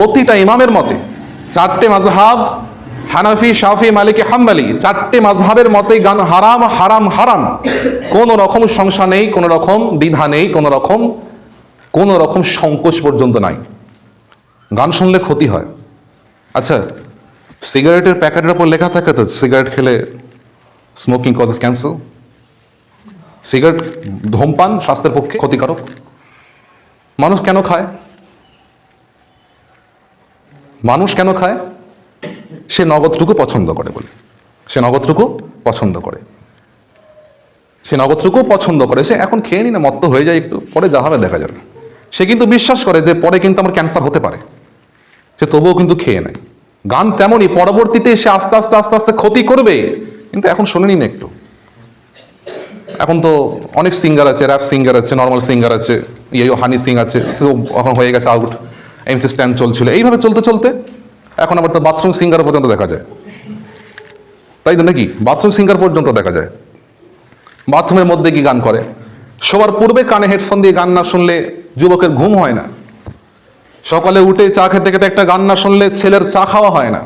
প্রতিটা ইমামের মতে, চারটে মাযহাব হানাফি, শাফি, মালিকি, হাম্বলি, চারটে মাযহাবের মতেই গান হারাম হারাম হারাম। কোনো রকম সংশয় নেই, কোনো রকম দ্বিধা নেই, কোনো রকম সংকোচ পর্যন্ত নাই। গান শুনলে ক্ষতি হয়। আচ্ছা, সিগারেটের প্যাকেটের উপর লেখা থাকে তো সিগারেট খেলে স্মোকিং কজেস ক্যান্সার। সিগারেট, ধূমপান স্বাস্থ্যের পক্ষে ক্ষতিকারক। মানুষ কেন খায়? মানুষ কেন খায়? সে নগদটুকু পছন্দ করে বলে। সে নগদটুকু পছন্দ করে, সে এখন খেয়ে নি না, মত্ত হয়ে যায় একটু, পরে যা হবে দেখা যাবে। সে কিন্তু বিশ্বাস করে যে পরে কিন্তু আমার ক্যান্সার হতে পারে, সে তবুও কিন্তু খেয়ে নেয়। গান তেমনই, পরবর্তীতে সে আস্তে আস্তে আস্তে আস্তে ক্ষতি করবে, কিন্তু এখন শোনেনি না একটু। এখন তো অনেক সিঙ্গার আছে, র্যাপ সিঙ্গার আছে, নর্মাল সিঙ্গার আছে, হানি সিং আছে, তো এখন হয়ে গেছে আউট। এমসি স্ট্যান্ড চলছিল, এইভাবে চলতে চলতে এখন আবার তো বাথরুম সিঙ্গার পর্যন্ত দেখা যায়, তাই তো নাকি? বাথরুম সিঙ্গার পর্যন্ত দেখা যায়। বাথরুমের মধ্যে কি গান করে? সবার পূর্বে কানে হেডফোন দিয়ে গান না শুনলে যুবকের ঘুম হয় না। সকালে উঠে চা খেতে খেতে একটা গান না শুনলে ছেলের চা খাওয়া হয় না।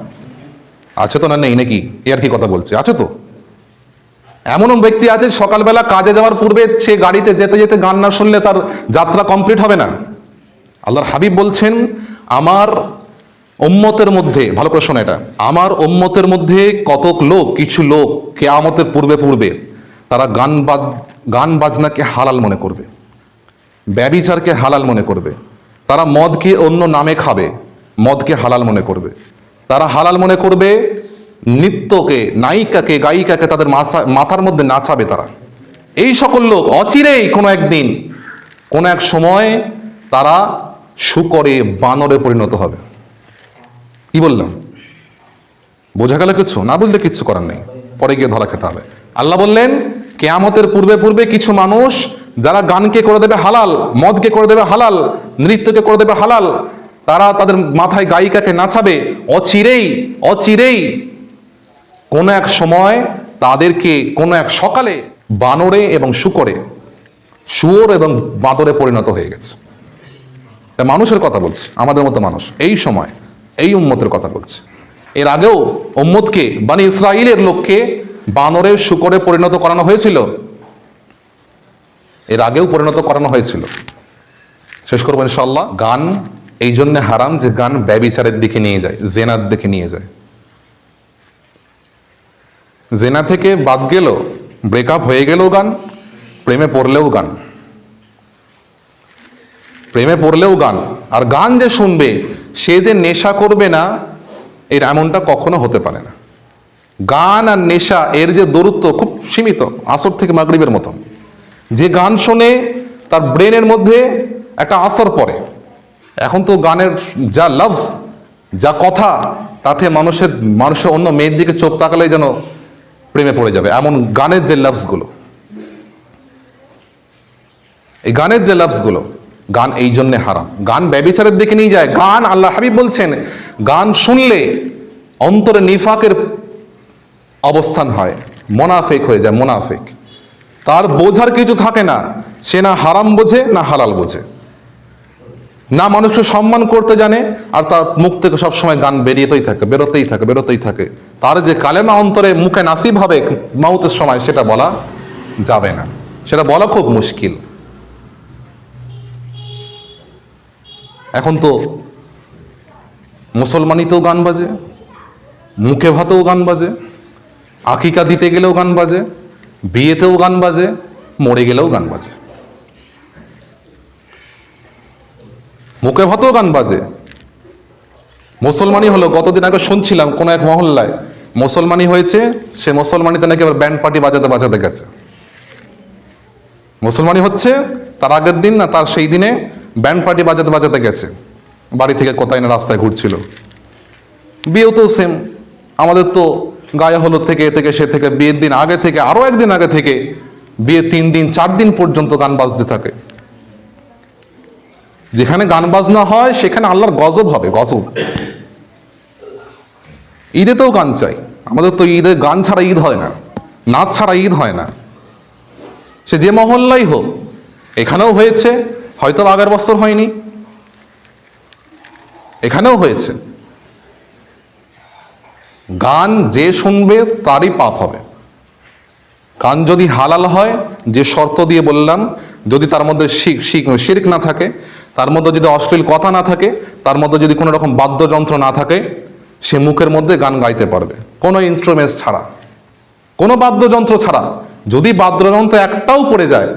আছে তো, না নেই নাকি? এর কি কথা বলছে? আছে তো। এমনও ব্যক্তি আছে সকালবেলা কাজে যাওয়ার পূর্বে সে গাড়িতে যেতে যেতে গান না শুনলে তার যাত্রা কমপ্লিট হবে না। আল্লাহর হাবিব বলছেন, আমার উম্মতের মধ্যে, ভালো করে শোনো এটা, আমার উম্মতের মধ্যে কিছু লোক কিয়ামতের পূর্বে পূর্বে তারা গান বাজনাকে হালাল মনে করবে, ব্যভিচারকে হালাল মনে করবে, তারা মদকে অন্য নামে খাবে, মদকে হালাল মনে করবে, তারা হালাল মনে করবে নৃত্যকে, নায়িকাকে, গায়িকাকে তাদের মাথার মধ্যে নাচাবে তারা। এই সকল লোক অচিরেই কোনো একদিন, কোনো এক সময় তারা শূকরে, বানরে পরিণত হবে। কি বললাম? বোঝা গেল কিছু? না বুঝলে কিচ্ছু করার নেই, পরে গিয়ে ধরা খেতে হবে। আল্লাহ বললেন, কিয়ামতের পূর্বে পূর্বে কিছু মানুষ যারা গানকে করে দেবে হালাল, মদকে করে দেবে হালাল, নৃত্যকে করে দেবে হালাল, তারা তাদের মাথায় গায়িকাকে নাচাবে। অচিরেই কোন এক সময় তাদেরকে কোন এক সকালে বানরে এবং শুয়োর এবং বাঁদরে পরিণত হয়ে গেছে। মানুষের কথা বলছে, আমাদের মতো মানুষ, এই সময় এই উম্মতের কথা বলছে। এর আগেও উম্মতকে, বনি ইসরাইলের লোককে বানরে, শূকরে পরিণত করানো হয়েছিল। এর আগেও পরিণত করানো হয়েছিল। শেষ করবো ইনশাআল্লাহ। গান এই জন্য হারাম যে গান ব্যভিচারের দিকে নিয়ে যায়, জেনার দিকে নিয়ে যায়। জেনা থেকে বাদ গেল, ব্রেকআপ হয়ে গেলেও গান, প্রেমে পড়লেও গান। আর গান যে শুনবে সে যে নেশা করবে না, এর এমনটা কখনো হতে পারে না। গান আর নেশা এর যে দূরত্ব খুব সীমিত, আসর থেকে মাগরিবের মতো। যে গান শোনে তার ব্রেনের মধ্যে একটা আসর পড়ে। এখন তো গানের যা লাভস, যা কথা, তাতে মানুষের অন্য মেয়ের দিকে চোখ তাকালেই যেন প্রেমে পড়ে যাবে, এমন গানের যে লাভসগুলো, এই গানের যে লাভসগুলো, গান এই জন্যে হারাম। গান ব্যভিচারের দিকে নিয়ে যায়। গান, আল্লাহ হাবিব বলছেন, গান শুনলে অন্তরে নিফাকের অবস্থান হয়, মোনাফেক হয়ে যায়। মোনাফেক, তার বোঝার কিছু থাকে না, সে না হারাম বোঝে না হালাল বোঝে, না মানুষকে সম্মান করতে জানে, আর তার মুখ থেকে সবসময় গান বেরোতেই থাকে। তার যে কালেমা অন্তরে মুখে নাসিব হবে মাউতের সময়, সেটা বলা যাবে না, সেটা বলা খুব মুশকিল। এখন তো মুসলমানিতেও গান বাজে, মুখে ভাতেও গান বাজে, আকিকা দিতে গেলেও গান বাজে, বিয়েতেও গান বাজে, মরে গেলেও গান বাজে। মুখে ভাতেও গান বাজে। মুসলমানি হলো, গতদিন আগে শুনছিলাম কোন এক মহল্লায় মুসলমানি হয়েছে, সে মুসলমানিতে নাকি আবার ব্যান্ড পার্টি বাজাতে গেছে। মুসলমানি হচ্ছে, তার আগের দিন না তার সেই দিনে ব্যান্ড পার্টি বাজাতে গেছে, বাড়ি থেকে কোথায় না রাস্তায় ঘুরছিল। বিয়েও তো সেম, আমাদের তো গায়ে হলুদ থেকে সে থেকে বিয়ের দিন আগে থেকে, আরো একদিন আগে থেকে, বিয়ে 3 দিন 4 দিন পর্যন্ত গান বাজতে থাকে। যেখানে গান বাজনা হয় সেখানে আল্লাহর গজব হবে, গজব। ঈদেতেও গান চাই, আমাদের তো ঈদে গান ছাড়া ঈদ হয় না, নাচ ছাড়া ঈদ হয় না। সে যে মহল্লাই হোক, এখানেও হয়েছে, হয়তো আগের বছর হয়নি, এখানেও হয়েছে। গান যে শুনবে তারই পাপ হবে। গান যদি হালাল হয়, যে শর্ত দিয়ে বললাম, যদি তার মধ্যে শিরক না থাকে, তার মধ্যে যদি অশ্লীল কথা না থাকে, তার মধ্যে যদি কোনো রকম বাদ্যযন্ত্র না থাকে, সে মুখের মধ্যে গান গাইতে পারবে, কোনো ইনস্ট্রুমেন্টস ছাড়া, কোনো বাদ্যযন্ত্র ছাড়া। যদি বাদ্যযন্ত্র একটাও পড়ে যায়,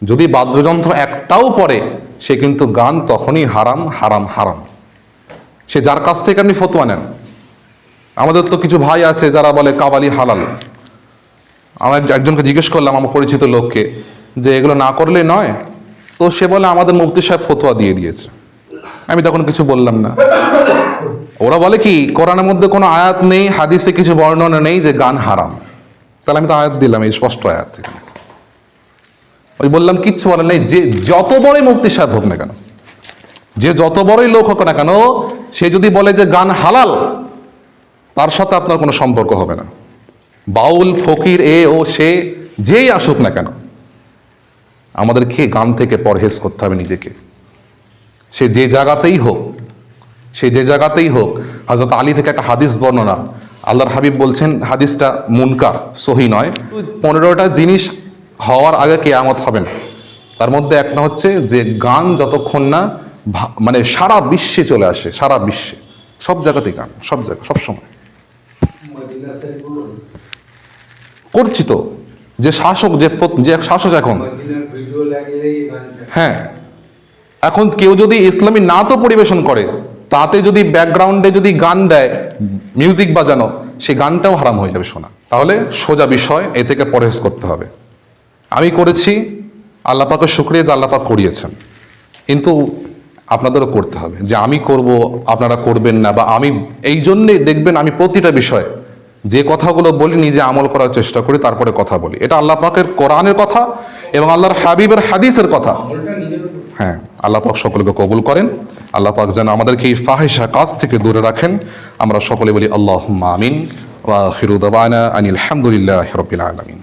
যদি বাদ্যযন্ত্র একটাও পড়ে, সে কিন্তু গান তখনই হারাম, হারাম, হারাম। সে যার কাছ থেকে আপনি ফতোয়া নেন। আমাদের তো কিছু ভাই আছে যারা বলে কাওয়ালি হালাল। আমার একজনকে জিজ্ঞেস করলাম, আমার পরিচিত লোককে, যে এগুলো না করলে নয়, তো সে বলে আমাদের মুফতি সাহেব ফতোয়া দিয়ে দিয়েছে। আমি তখন কিছু বললাম না। ওরা বলে কি, কোরআনের মধ্যে কোনো আয়াত নেই, হাদিসে কিছু বর্ণনা নেই যে গান হারাম। তাহলে আমি তো আয়াত দিলাম, এই স্পষ্ট আয়াত থেকে। ওই বললাম কিচ্ছু বলে নেই। যে যত বড়ই মুফতি সাহেব হোক না কেন, যে যত বড়ই লোক হোক না কেন, সে যদি বলে যে গান হালাল, তার সাথে আপনার কোনো সম্পর্ক হবে না। বাউল, ফকির, এ ও সে যেই আসুক না কেন, আমাদেরকে গান থেকে পরহেজ করতে হবে নিজেকে। সে যে জায়গাতেই হোক, সে যে জায়গাতেই হোক। হযরত আলী থেকে একটা হাদিস বর্ণনা, আল্লাহর হাবিব বলছেন, হাদিসটা মুনকার, সহি নয়। 15টা জিনিস হওয়ার আগে কিয়ামত হবে না। তার মধ্যে একটা হচ্ছে যে গান যতক্ষণ না মানে সারা বিশ্বে চলে আসে, সারা বিশ্বে সব জায়গাতেই গান, সব জায়গা, সব সময় করছি তো। যে শাসক, যে শাসক এখন, হ্যাঁ, এখন কেউ যদি ইসলামী নাতও পরিবেশন করে, তাতে যদি ব্যাকগ্রাউন্ডে যদি গান দেয়, মিউজিক বাজানো, সেই গানটাও হারাম হয়ে যাবে শোনা। তাহলে সোজা বিষয়, এ থেকে পরহেজ করতে হবে। আমি করেছি, আল্লাহ পাকের শুকরিয়া যে আল্লাহ পাক করিয়েছেন, কিন্তু আপনাদেরও করতে হবে। যে আমি করব, আপনারা করবেন না, বা আমি এই জন্যে দেখবেন আমি প্রতিটা বিষয়ে যে কথাগুলো বলি নিজে আমল করার চেষ্টা করি, তারপরে কথা বলি। এটা আল্লাহ পাকের কোরআনের কথা এবং আল্লাহর হাবিবের হাদিসের কথা। হ্যাঁ, আল্লাহ পাক সকলকে কবুল করেন। আল্লাহ পাক যেন আমাদেরকে এই ফাহিশা কাজ থেকে দূরে রাখেন। আমরা সকলে বলি আল্লাহুম্মা আমিন। ওয়া আখিরু দাওয়ানা আনিল হামদুলিল্লাহি রাব্বিল আলামিন।